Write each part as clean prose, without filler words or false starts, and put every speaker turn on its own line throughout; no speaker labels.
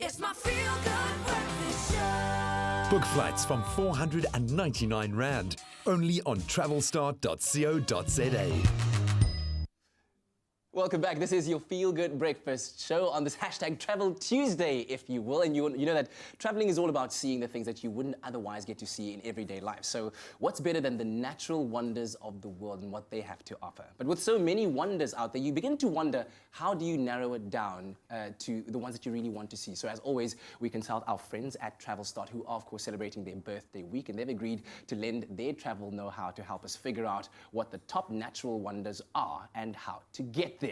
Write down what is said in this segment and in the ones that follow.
It's my feel-good breakfast show.
Book flights from 499 Rand, only on Travelstart.co.za.
Welcome back. This is your feel-good breakfast show on this hashtag Travel Tuesday, if you will. And you know that traveling is all about seeing the things that you wouldn't otherwise get to see in everyday life. So what's better than the natural wonders of the world and what they have to offer? But with so many wonders out there, you begin to wonder, how do you narrow it down to the ones that you really want to see? So as always, we consult our friends at Travelstart, who are, of course, celebrating their birthday week. And they've agreed to lend their travel know-how to help us figure out what the top natural wonders are and how to get there.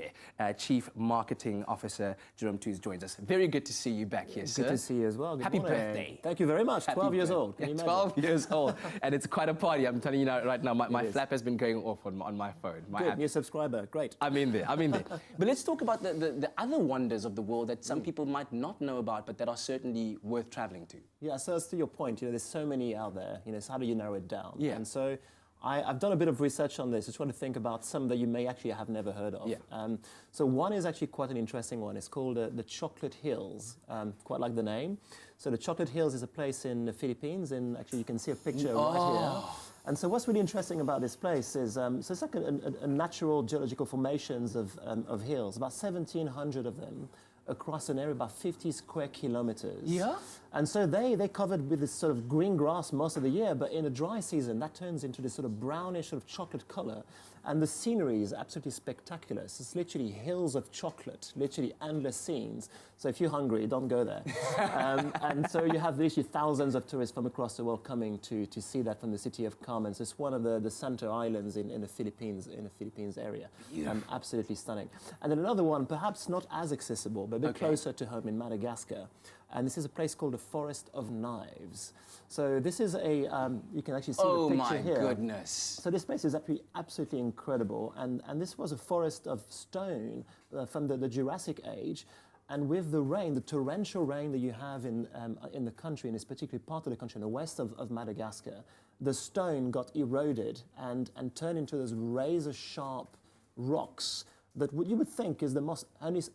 Chief Marketing Officer Jerome Toos joins us. Very good to see you back here, sir.
Good to see you as well. Good
Happy
morning.
birthday.
Thank you very much.
Happy
12 years
birthday.
old. Can you imagine?
12 years old. And it's quite a party. I'm telling you now, right now, my flap has been going off on my phone. My
Good,
app.
new subscriber. Great.
I'm in there. But let's talk about the other wonders of the world that some people might not know about, but that are certainly worth traveling to.
Yeah, so as to your point, there's so many out there. So how do you narrow it down?
Yeah.
And so I've done a bit of research on this. I just want to think about some that you may actually have never heard of.
Yeah.
So one is actually quite an interesting one. It's called the Chocolate Hills, quite like the name. So the Chocolate Hills is a place in the Philippines, and actually you can see a picture right here. And so what's really interesting about this place is, so it's like a natural geological formations of hills, about 1,700 of them, across an area about 50 square kilometers.
Yeah.
And so they're covered with this sort of green grass most of the year, but in the dry season, that turns into this sort of brownish sort of chocolate color. And the scenery is absolutely spectacular. So it's literally hills of chocolate, literally endless scenes. So if you're hungry, don't go there. And so you have literally thousands of tourists from across the world coming to see that from the city of Carmen. So it's one of the center islands in the Philippines area. Absolutely stunning. And then another one, perhaps not as accessible, but a bit closer to home in Madagascar. And this is a place called the Forest of Knives. So this is a, you can actually see the picture here.
Oh my goodness.
So this place is absolutely incredible. And this was a forest of stone from the Jurassic Age. And with the rain, the torrential rain that you have in the country, in this particular part of the country, in the west of Madagascar, the stone got eroded and turned into those razor-sharp rocks that you would think is the most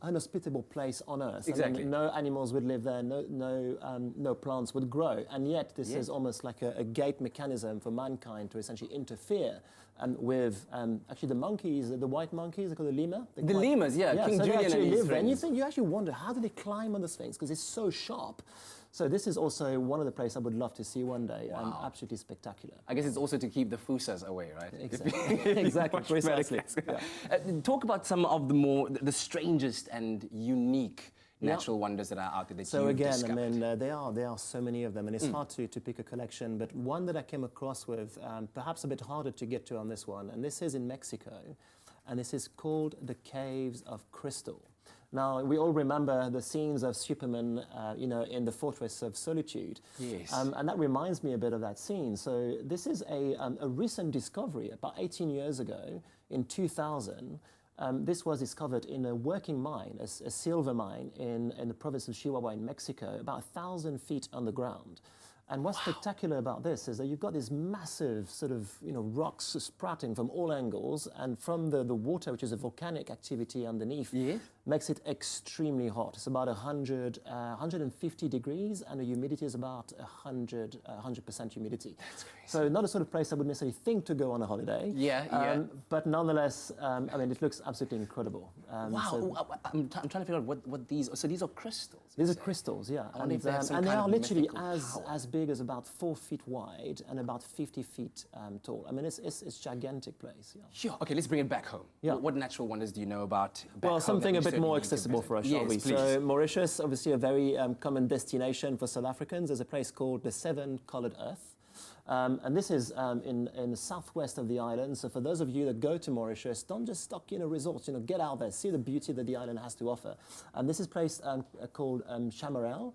unhospitable place on Earth.
Exactly.
I mean, no animals would live there, no plants would grow, and yet this is almost like a gate mechanism for mankind to essentially interfere with actually the monkeys, the white monkeys, they're called the lemur.
The lemurs, yeah. King
so
Julian and his friends.
And you actually wonder, how do they climb on those things? Because it's so sharp. So this is also one of the places I would love to see one day.
Wow.
Absolutely spectacular.
I guess it's also to keep the fusas away, right?
Exactly. Exactly. Precisely. Yeah.
Talk about some of the strangest and unique natural wonders that are out there that you've discovered.
I mean, there are so many of them, and it's hard to pick a collection. But one that I came across with, perhaps a bit harder to get to on this one, and this is in Mexico, and this is called the Caves of Crystal. Now, we all remember the scenes of Superman, in the Fortress of Solitude.
Yes.
And that reminds me a bit of that scene. So this is a recent discovery. About 18 years ago, in 2000, this was discovered in a working mine, a silver mine in the province of Chihuahua in Mexico, about 1,000 feet underground. And what's spectacular about this is that you've got these massive sort of rocks sprouting from all angles, and from the water, which is a volcanic activity underneath, makes it extremely hot. It's about 150 degrees, and the humidity is about 100% humidity.
That's crazy.
So not a sort of place I would necessarily think to go on a holiday. But nonetheless, I mean, it looks absolutely incredible.
Wow, so I'm trying to figure out what these. So these are crystals.
These are crystals, yeah,
and they
are literally as big as about 4 feet wide and about 50 feet tall. I mean, it's gigantic place. Yeah.
Sure. Okay, let's bring it back home.
Yeah.
What natural wonders do you know about back
well,
home
something a bit more accessible for us, shall we?
Please.
So Mauritius, obviously a very common destination for South Africans. There's a place called the Seven Colored Earth. And this is in the southwest of the island. So for those of you that go to Mauritius, don't just stock in a resort. Get out there, see the beauty that the island has to offer. And this is a place called Chamarel.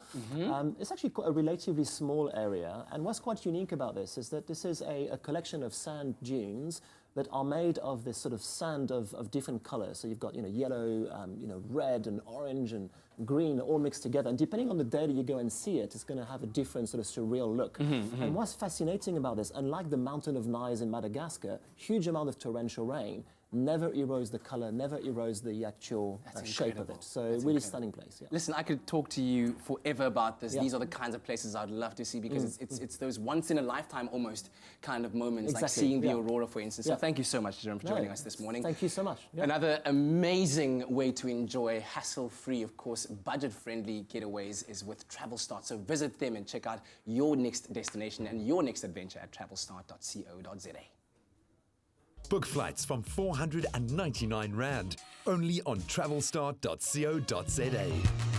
It's actually quite a relatively small area. And what's quite unique about this is that this is a collection of sand dunes that are made of this sort of sand of different colors. So you've got yellow, red and orange and green all mixed together. And depending on the day that you go and see it, it's going to have a different sort of surreal look. And what's fascinating about this, unlike the Mountain of Knives in Madagascar, huge amount of torrential rain, never erodes the color, never erodes the actual shape of it. So really stunning place. Yeah.
Listen, I could talk to you forever about this. These are the kinds of places I'd love to see because it's those once in a lifetime almost kind of moments, like seeing the aurora, for instance. So thank you so much, Jerome, for joining us this morning.
Thank you so much. Yeah.
Another amazing way to enjoy hassle-free, of course, budget-friendly getaways is with Travelstart. So visit them and check out your next destination and your next adventure at travelstart.co.za.
Book flights from 499 Rand, only on travelstart.co.za.